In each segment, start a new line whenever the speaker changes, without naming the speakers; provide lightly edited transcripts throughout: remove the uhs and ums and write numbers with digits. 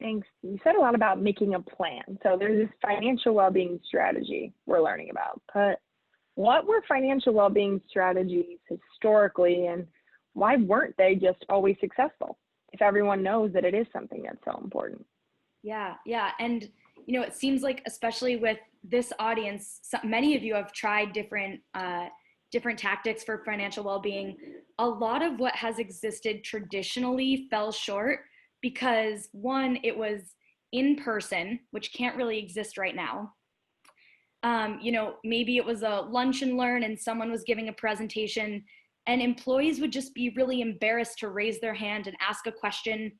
Thanks. You said a lot about making a plan. So there's this financial well-being strategy we're learning about. But what were financial well-being strategies historically, and why weren't they just always successful if everyone knows that it is something that's so important?
Yeah. And, it seems like, especially with this audience, many of you have tried different tactics for financial well-being. A lot of what has existed traditionally fell short because, one, it was in person, which can't really exist right now. Maybe it was a lunch and learn and someone was giving a presentation, and employees would just be really embarrassed to raise their hand and ask a question.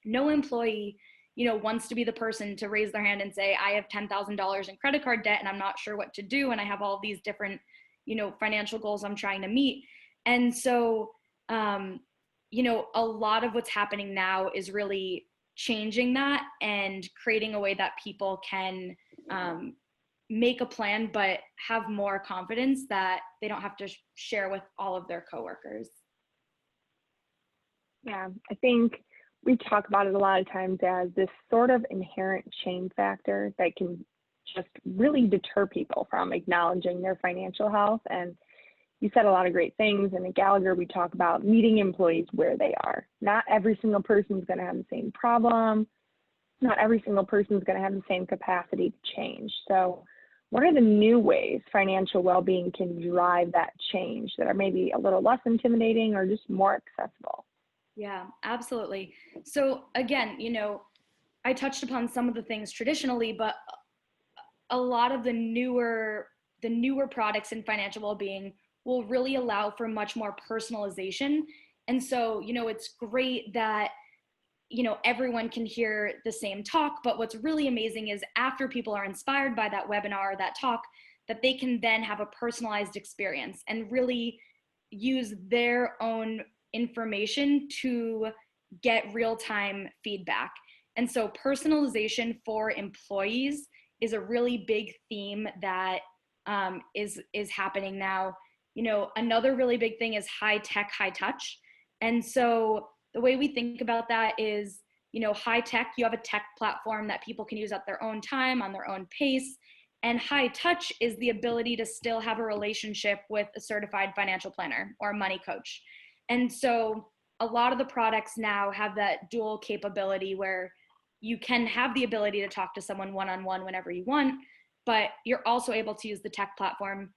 No employee, wants to be the person to raise their hand and say, I have $10,000 in credit card debt and I'm not sure what to do. And I have all these different, financial goals I'm trying to meet. And so, a lot of what's happening now is really changing that and creating a way that people can make a plan, but have more confidence that they don't have to share with all of their coworkers.
Yeah, I think we talk about it a lot of times as this sort of inherent shame factor that can just really deter people from acknowledging their financial health. And you said a lot of great things. And at Gallagher, we talk about meeting employees where they are. Not every single person is going to have the same problem. Not every single person is going to have the same capacity to change. So what are the new ways financial well-being can drive that change that are maybe a little less intimidating or just more accessible?
Yeah, absolutely. So again, I touched upon some of the things traditionally, but a lot of the newer products in financial well-being will really allow for much more personalization. And so, it's great that, everyone can hear the same talk, but what's really amazing is after people are inspired by that webinar or that talk, that they can then have a personalized experience and really use their own information to get real-time feedback. And so personalization for employees is a really big theme that is happening now. Another really big thing is high tech, high touch. And so the way we think about that is, high tech, you have a tech platform that people can use at their own time, on their own pace. And high touch is the ability to still have a relationship with a certified financial planner or a money coach. And so a lot of the products now have that dual capability where you can have the ability to talk to someone one-on-one whenever you want, but you're also able to use the tech platform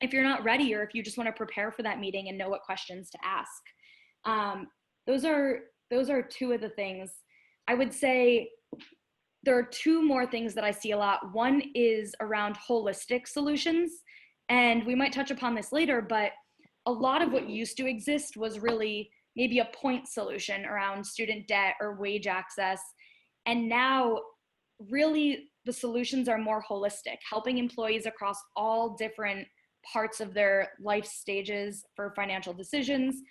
if you're not ready or if you just want to prepare for that meeting and know what questions to ask. Those are two of the things. I would say there are two more things that I see a lot. One is around holistic solutions, and we might touch upon this later, but a lot of what used to exist was really maybe a point solution around student debt or wage access. And now really the solutions are more holistic, helping employees across all different parts of their life stages for financial decisions,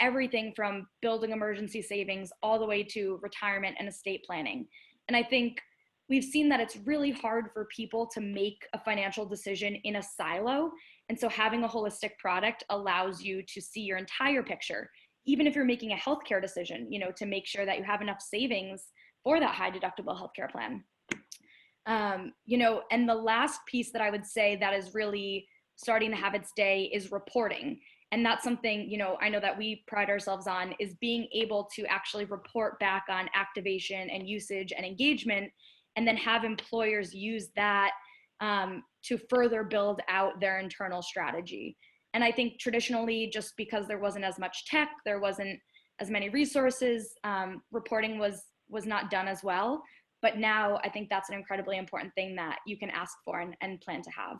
everything from building emergency savings all the way to retirement and estate planning. And I think we've seen that it's really hard for people to make a financial decision in a silo. And so having a holistic product allows you to see your entire picture, even if you're making a healthcare decision, to make sure that you have enough savings for that high deductible healthcare plan. And the last piece that I would say that is really starting to have its day is reporting. And that's something, I know that we pride ourselves on, is being able to actually report back on activation and usage and engagement, and then have employers use that to further build out their internal strategy. And I think traditionally, just because there wasn't as much tech, there wasn't as many resources, reporting was not done as well. But now I think that's an incredibly important thing that you can ask for and plan to have.